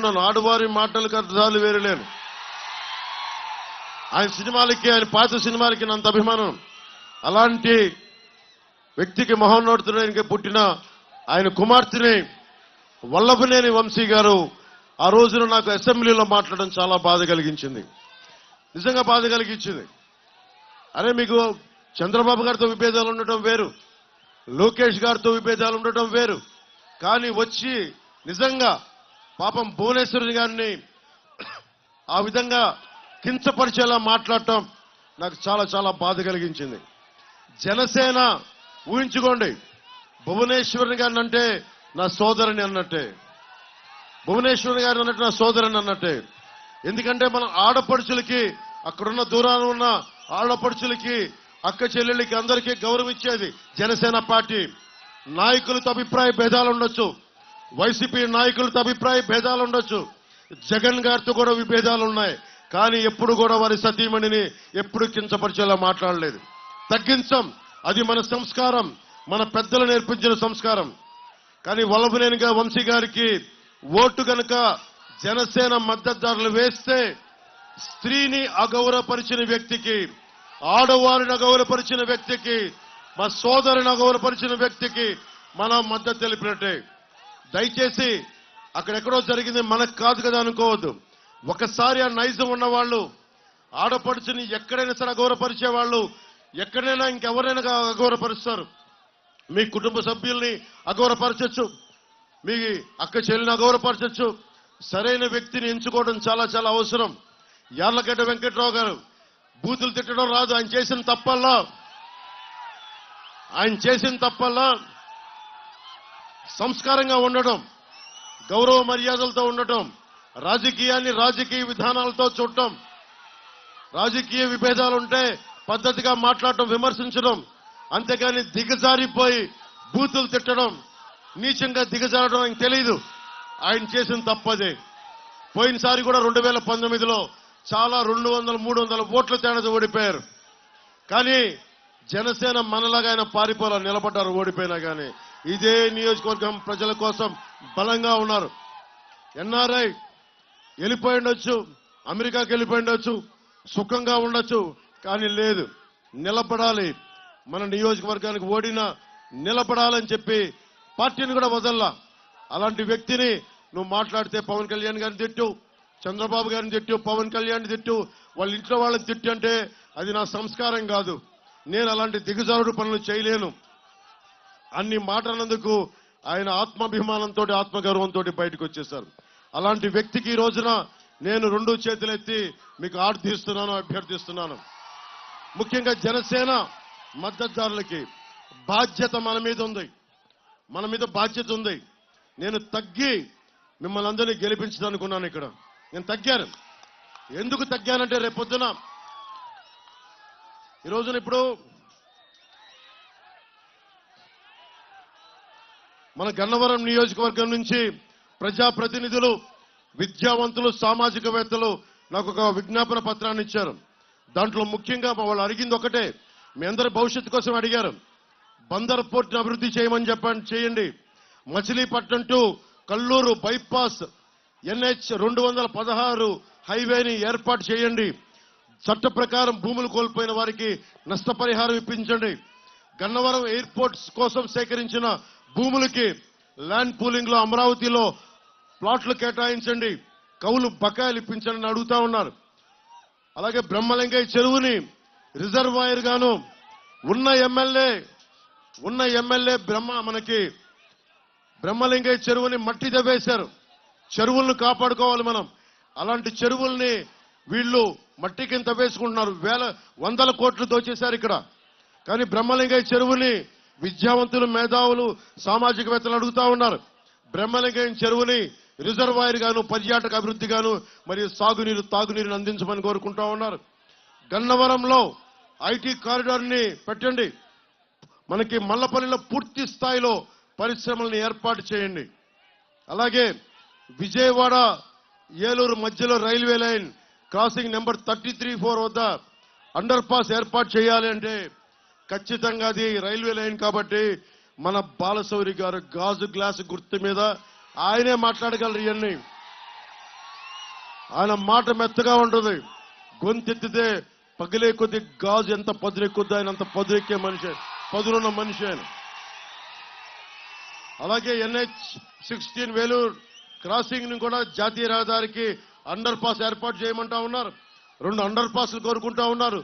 ఉన్నాను. ఆడవారి మాటలకు అర్థాలు వేరులేను. ఆయన సినిమాలకి, ఆయన పాత సినిమాలకి అంత అభిమానం. అలాంటి వ్యక్తికి మహోన్నతుడికి పుట్టిన ఆయన కుమార్తెని వల్లభనేని వంశీ గారు ఆ రోజున నాకు అసెంబ్లీలో మాట్లాడడం చాలా బాధ కలిగించింది. నిజంగా బాధ కలిగించింది. అరే, మీకు చంద్రబాబు గారితో విభేదాలు ఉండటం వేరు, లోకేష్ గారితో విభేదాలు ఉండటం వేరు, కానీ వచ్చి నిజంగా పాపం భువనేశ్వరి గారిని ఆ విధంగా కించపరిచేలా మాట్లాడటం నాకు చాలా చాలా బాధ కలిగించింది. జనసేన ఊహించుకోండి, భువనేశ్వరి గారిని అంటే నా సోదరుని అన్నట్టే, భువనేశ్వరి గారిని అన్నట్టు నా సోదరుని అన్నట్టే. ఎందుకంటే మన ఆడపడుచులకి, అక్కడున్న దూరాన ఉన్న ఆడపడుచులకి, అక్క చెల్లెళ్ళకి అందరికీ గౌరవం ఇచ్చేది జనసేన పార్టీ. నాయకులతో అభిప్రాయ భేదాలు ఉండొచ్చు, వైసీపీ నాయకులతో అభిప్రాయ భేదాలు ఉండొచ్చు, జగన్ గారితో కూడా విభేదాలు ఉన్నాయి, కానీ ఎప్పుడు కూడా వారి సతీమణిని ఎప్పుడు కించపరిచేలా మాట్లాడలేదు. తగ్గించం, అది మన సంస్కారం, మన పెద్దలు నేర్పించిన సంస్కారం. కానీ వల్లభనేని వంశీ గారికి ఓటు గనుక జనసేన మద్దతుదారులు వేస్తే స్త్రీని అగౌరవపరిచిన వ్యక్తికి, ఆడవారిని అగౌరవపరిచిన వ్యక్తికి, మా సోదరుని అగౌరవపరిచిన వ్యక్తికి మనం మద్దతు తెలిపినట్టే. దయచేసి అక్కడెక్కడో జరిగింది మనకు కాదు కదా అనుకోవద్దు. ఒకసారి ఆ నైజం ఉన్నవాళ్ళు ఆడపడుచుని ఎక్కడైనా సరే అగౌరవపరిచే వాళ్ళు ఎక్కడైనా ఇంకెవరైనా అగౌరవపరుస్తారు. మీ కుటుంబ సభ్యుల్ని అగౌరవపరచచ్చు, మీ అక్క చెల్లిని అగౌరవపరచచ్చు. సరైన వ్యక్తిని ఎంచుకోవడం చాలా చాలా అవసరం. యార్లగడ్డ వెంకట్రావు గారు బూతులు తిట్టడం రాదు. ఆయన చేసిన తప్పల్లా సంస్కారంగా ఉండటం, గౌరవ మర్యాదలతో ఉండటం, రాజకీయాన్ని రాజకీయ విధానాలతో చూడటం, రాజకీయ విభేదాలుంటే పద్ధతిగా మాట్లాడటం, విమర్శించడం, అంతేగాని దిగజారిపోయి బూతులు తిట్టడం, నీచంగా దిగజారడం ఆయనకు తెలియదు. ఆయన చేసిన తప్పదే. పోయినసారి కూడా 2019లో చాలా 200-300 ఓట్ల తేడాతో ఓడిపోయారు. కానీ జనసేన మనలాగా ఆయన పారిపోలా నిలబడ్డారు. ఓడిపోయినా కానీ ఇదే నియోజకవర్గం ప్రజల కోసం బలంగా ఉన్నారు. ఎన్ఆర్ఐ వెళ్ళిపోయి ఉండొచ్చు, అమెరికాకి వెళ్ళిపోయి ఉండొచ్చు, సుఖంగా ఉండొచ్చు, కానీ లేదు, నిలబడాలి. మన నియోజకవర్గానికి ఓడినా నిలబడాలని చెప్పి పార్టీని కూడా వదల్లా. అలాంటి వ్యక్తిని నువ్వు మాట్లాడితే పవన్ కళ్యాణ్ గారిని తిట్టు, చంద్రబాబు గారిని తిట్టు, పవన్ కళ్యాణ్ తిట్టు, వాళ్ళ ఇంట్లో వాళ్ళని తిట్టు అంటే అది నా సంస్కారం కాదు. నేను అలాంటి దిగజారుడు పనులు చేయలేను. అన్ని మాటలందుకు ఆయన ఆత్మాభిమానంతో, ఆత్మగౌరవంతో బయటకు వచ్చేశారు. అలాంటి వ్యక్తికి ఈ రోజున నేను 2 చేతులెత్తి మీకు ఆర్థిస్తున్నాను, అభ్యర్థిస్తున్నాను. ముఖ్యంగా జనసేన మద్దతుదారులకి బాధ్యత మన మీద ఉంది, మన మీద బాధ్యత ఉంది. నేను తగ్గి మిమ్మల్ని అందరినీ గెలిపించదనుకున్నాను. ఇక్కడ నేను తగ్గాను. ఎందుకు తగ్గానంటే రేపొద్దున ఈ రోజున ఇప్పుడు మన గన్నవరం నియోజకవర్గం నుంచి ప్రజాప్రతినిధులు, విద్యావంతులు, సామాజికవేత్తలు నాకు ఒక విజ్ఞాపన పత్రాన్ని ఇచ్చారు. దాంట్లో ముఖ్యంగా వాళ్ళు అడిగింది ఒకటే, మీ అందరి భవిష్యత్తు కోసం అడిగారు. బందర్ పోర్ట్ని అభివృద్ధి చేయమని చేయండి. Machilipatnam to Kalluru bypass NH 216 హైవేని ఏర్పాటు చేయండి. చట్ట ప్రకారం భూములు కోల్పోయిన వారికి నష్టపరిహారం ఇప్పించండి. గన్నవరం ఎయిర్పోర్ట్స్ కోసం సేకరించిన భూములకి ల్యాండ్ పూలింగ్ లో అమరావతిలో ప్లాట్లు కేటాయించండి, కౌలు బకాయిలు ఇప్పించండి అడుగుతా ఉన్నారు. అలాగే బ్రహ్మలింగయ్య చెరువుని రిజర్వాయర్ గాను ఉన్న ఎమ్మెల్యే మనకి బ్రహ్మలింగయ్య చెరువుని మట్టి దవ్వేశారు. చెరువులను కాపాడుకోవాలి మనం. అలాంటి చెరువుల్ని వీళ్ళు మట్టి కింద తవ్వేసుకుంటున్నారు. 100 కోట్లు దోచేశారు ఇక్కడ. కానీ బ్రహ్మలింగయ్య చెరువుని విద్యావంతులు, మేధావులు, సామాజికవేత్తలు అడుగుతా ఉన్నారు. బ్రహ్మలింగయ్య చెరువుని రిజర్వాయర్ గాను, పర్యాటక అభివృద్ధి గాను, మరియు సాగునీరు, తాగునీరుని అందించమని కోరుకుంటా ఉన్నారు. గన్నవరంలో IT కారిడార్ ని పెట్టండి. మనకి మల్లపల్లిలో పూర్తి స్థాయిలో పరిశ్రమలను ఏర్పాటు చేయండి. అలాగే విజయవాడ ఏలూరు మధ్యలో రైల్వే లైన్ క్రాసింగ్ నెంబర్ 33-4 వద్ద అండర్ పాస్ ఏర్పాటు చేయాలి అంటే ఖచ్చితంగా అది రైల్వే లైన్ కాబట్టి మన బాలశౌరి గారు గాజు గ్లాసు గుర్తు మీద ఆయనే మాట్లాడగలరు. ఇవన్నీ ఆయన మాట మెత్తగా ఉంటుంది, గొంతెత్తితే పగిలే కొద్ది గాజు ఎంత పదునెక్కుద్దో ఆయన అంత పదునెక్కే మనిషి, పదునున్న మనిషి ఆయన. అలాగే NH-16 వేలూరు క్రాసింగ్ ని కూడా జాతీయ రహదారికి అండర్ పాస్ ఏర్పాటు చేయమంటా ఉన్నారు. 2 అండర్ పాస్లు కోరుకుంటా ఉన్నారు.